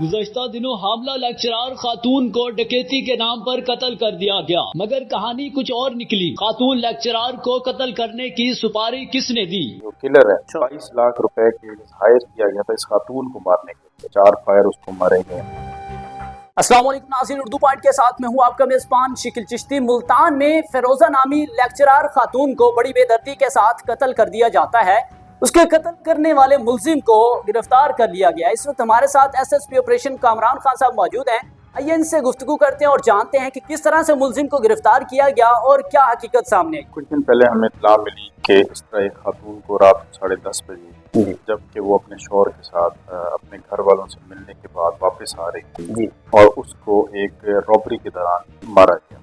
گزشتہ دنوں حاملہ لیکچرار خاتون کو ڈکیتی کے نام پر قتل کر دیا گیا، مگر کہانی کچھ اور نکلی۔ خاتون لیکچرار کو قتل کرنے کی سپاری کس نے دی؟ جو کلر ہے 22 لاکھ روپے کے ہائر کیا گیا تھا اس خاتون کو مارنے کے لیے، 4 فائر اس کو مارے گئے۔ السلام علیکم ناظرین، اردو پوائنٹ کے ساتھ میں ہوں آپ کا میزبان شکیل چشتی۔ ملتان میں فیروزہ نامی لیکچرار خاتون کو بڑی بے دردی کے ساتھ قتل کر دیا جاتا ہے۔ اس کے قتل کرنے والے ملزم کو گرفتار کر لیا گیا۔ اس وقت ہمارے ساتھ S S P operation Kamran Khan صاحب موجود ہیں۔ آئیے ان سے گفتگو کرتے ہیں اور جانتے ہیں کہ کس طرح سے ملزم کو گرفتار کیا گیا اور کیا حقیقت سامنے آئی۔ کچھ دن پہلے ہمیں اطلاع ملی کہ اس طرح ایک خاتون کو رات 10:30 بجے جبکہ وہ اپنے شوہر کے ساتھ اپنے گھر والوں سے ملنے کے بعد واپس آ رہی تھی اور اس کو ایک رابری کے دوران مارا گیا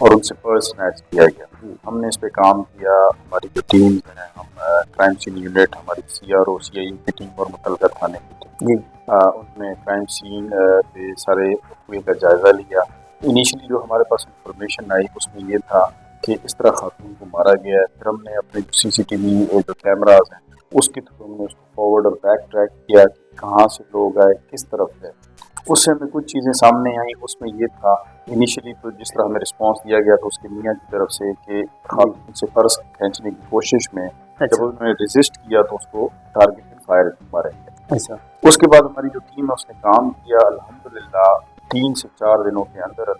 اور ان سے پرس سنیچ کیا گیا۔ ہم نے اس پہ کام کیا، ہماری جو ٹیم ہیں، ہم کرائم سین یونٹ، ہماری CRO CIU کی ٹیم اور متعلقہ تھانے کی ٹیم، ان نے کرائم سین پہ سارے ہوئے کا جائزہ لیا۔ انیشلی جو ہمارے پاس انفارمیشن آئی اس میں یہ تھا کہ اس طرح خاتون کو مارا گیا ہے۔ پھر ہم نے اپنے CCTV جو کیمراز ہیں اس کے تھرو ہم نے اس کو فارورڈ اور بیک ٹریک کیا کہ کہاں سے لوگ آئے، کس طرف ہے۔ اس سے ہمیں کچھ چیزیں سامنے آئیں۔ اس میں یہ تھا انیشلی تو جس طرح ہمیں رسپانس دیا گیا تھا اس کے میاں کی طرف سے کہ خاتون سے پرس کھینچنے کی کوشش میں جب انہوں نے ریزسٹ کیا تو اس کو ٹارگیٹ فائر مارا گیا۔ اس کے بعد ہماری جو ٹیم ہے اس نے کام کیا، الحمدللہ 3 سے 4 دنوں کے اندر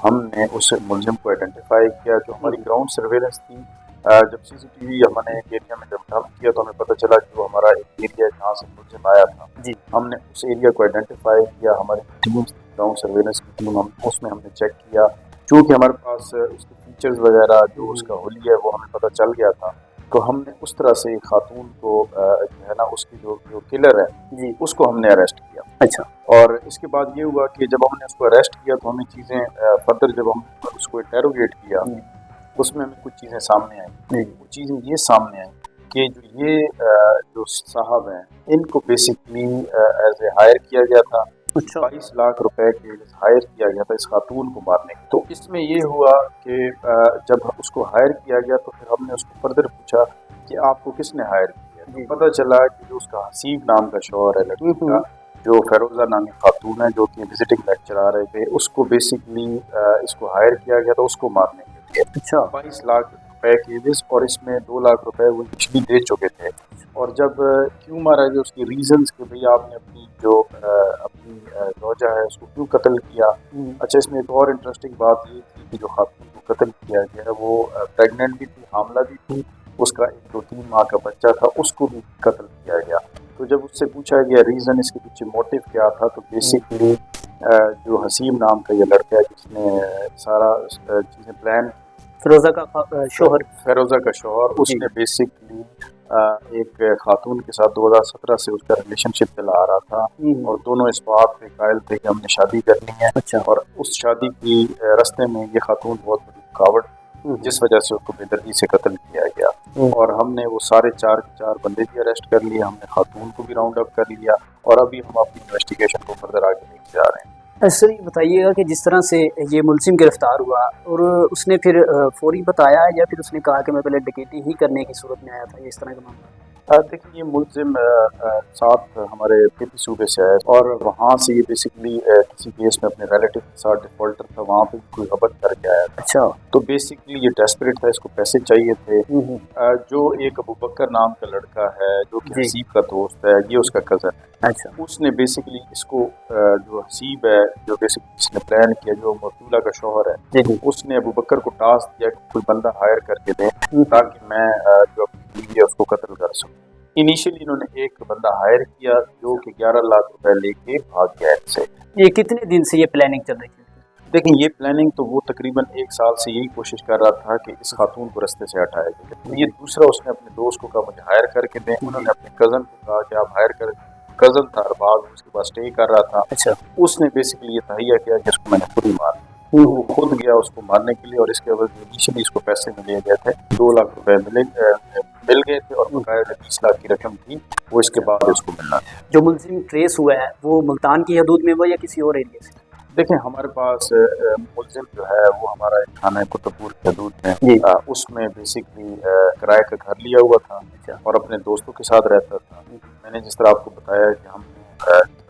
ہم نے اس ملزم کو آئیڈینٹیفائی کیا۔ جو ہماری گراؤنڈ سرویلنس تھی، جب CCTV ہم نے ایک ایریا میں جب ڈمپ کیا تو ہمیں پتہ چلا کہ وہ ہمارا ایک ایریا جہاں سے ملزم آیا تھا، ہم نے اس ایریا کو آئیڈینٹیفائی کیا۔ ہماری ٹیم گراؤنڈ سرویلنس کی ٹیم اس میں ہم نے چیک کیا، چونکہ ہمارے پاس اس کے فیچرز وغیرہ جو اس کا حلیہ ہے وہ ہمیں پتہ چل گیا تھا، تو ہم نے اس طرح سے خاتون کو جو ہے نا اس کی جو کلر ہے اس کو ہم نے اریسٹ کیا۔ اچھا، اور اس کے بعد یہ ہوا کہ جب ہم نے اس کو اریسٹ کیا تو ہمیں چیزیں فردر جب ہم اس کو انٹیروگیٹ کیا اس میں ہمیں کچھ چیزیں سامنے آئیں۔ وہ چیزیں یہ سامنے آئیں کہ جو صاحب ہیں ان کو بیسکلی ایز اے ہائر کیا گیا تھا، 22 لاکھ روپے کے ہائر کیا گیا تھا اس خاتون کو مارنے کے۔ تو اس میں یہ ہوا کہ جب اس کو ہائر کیا گیا تو پھر ہم نے اس کو فردر پوچھا کہ آپ کو کس نے ہائر کیا؟ تو پتہ چلا کہ جو اس کا حسیب نام کا شوہر ہے لڑکی کا، جو فیروزہ نامی خاتون ہے جو کہ وزٹنگ لیکچر آ رہے تھے، اس کو بیسکلی اس کو ہائر کیا گیا تھا اس کو مارنے کے لیے۔ 22 لاکھ روپے کے اور اس میں 2 لاکھ روپے وہ پچھلی دے چکے تھے۔ اور جب کیوں مارا گیا اس کی ریزنز کہ بھئی آپ نے اپنی زوجہ ہے اس کو کیوں قتل کیا۔ اچھا، اس میں ایک اور انٹرسٹنگ بات یہ تھی کہ جو خاتون کو قتل کیا گیا ہے وہ پریگننٹ بھی تھی، حاملہ بھی تھی، اس کا 1-2-3 ماہ کا بچہ تھا، اس کو بھی قتل کیا گیا۔ تو جب اس سے پوچھا گیا ریزن اس کے پیچھے موٹیو کیا تھا تو بیسکلی جو حسیم نام کا یہ لڑکا ہے جس نے سارا چیزیں پلان، فیروزہ کا شوہر، اس نے بیسکلی ایک خاتون کے ساتھ 2017 سے اس کا ریلیشن شپ چلا آ رہا تھا اور دونوں اس بات پہ قائل تھے کہ ہم نے شادی کرنی ہے، اور اس شادی کی راستے میں یہ خاتون بہت بڑی رکاوٹ جس وجہ سے اس کو بے دردی سے قتل کیا گیا۔ اور ہم نے وہ سارے 4 بندے بھی اریسٹ کر لیے، ہم نے خاتون کو بھی راؤنڈ اپ کر لیا اور ابھی ہم اپنی انویسٹیگیشن کو فردر آگے لے کے جا رہے ہیں۔ سر یہ بتائیے گا کہ جس طرح سے یہ ملزم گرفتار ہوا اور اس نے پھر فوری بتایا یا پھر اس نے کہا کہ میں پہلے ڈکیتی ہی کرنے کی صورت میں آیا تھا، یہ اس طرح کا معاملہ؟ دیکھیں، یہ ملزم ساتھ ہمارے PP صوبے سے آئے اور وہاں سے یہ بیسکلی کسی کیس میں اپنے ریلیٹیو کے ساتھ ڈیفالٹر تھا، وہاں پہ کوئی غبط کر کے آیا تھا۔ اچھا، تو بیسکلی یہ ڈیسپریٹ تھا، اس کو پیسے چاہیے تھے۔ جو ایک ابوبکر نام کا لڑکا ہے جو کہ حسیب کا دوست ہے، یہ اس کا کزن ہے۔ اچھا، اس نے بیسکلی اس کو جو حسیب ہے جو بیسکلی اس نے پلان کیا، جو مطلوبہ کا شوہر ہے، اس نے ابوبکر کو ٹاسک دیا کہ کوئی بندہ ہائر کر کے دے تاکہ میں جو اپنی بیوی ہے اس کو قتل کر سکوں۔ انیشلی انہوں نے ایک بندہ ہائر کیا جو کہ 11 لاکھ روپے لے کے بھاگ گیا ان سے۔ یہ کتنے دن سے یہ پلاننگ چل رہی تھی؟ دیکھیں، یہ پلاننگ تو وہ تقریباً 1 سال سے یہی کوشش کر رہا تھا کہ اس خاتون کو رستے سے ہٹایا جائے۔ یہ دوسرا، اس نے اپنے دوست کو کہا مجھے ہائر کر کے دیں، انہوں نے اپنے کزن کو کہا کہ آپ ہائر کر، کزن تھا ارباز، اس کے پاس اسٹے کر رہا تھا۔ اچھا، اس نے بیسکلی یہ تہیہ کیا کہ اس کو میں نے خود ہی مارا۔ وہ خود گیا اس کو مارنے کے لیے اور اس کے عوض انیشلی اس کو پیسے ملے گئے تھے، 2 لاکھ روپے مل گئے تھے اور باقاعدہ 20 لاکھ کی رقم تھی وہ اس کے بعد اس کو ملنا تھا۔ جو ملزم ٹریس ہوا ہے وہ ملتان کی حدود میں ہوا یا کسی اور ایریا سے؟ دیکھیں، ہمارے پاس ملزم جو ہے وہ ہمارا ایک تھانہ قطب پور کی حدود میں، اس میں بیسکلی کرائے کا گھر لیا ہوا تھا اور اپنے دوستوں کے ساتھ رہتا تھا۔ میں نے جس طرح آپ کو بتایا کہ ہم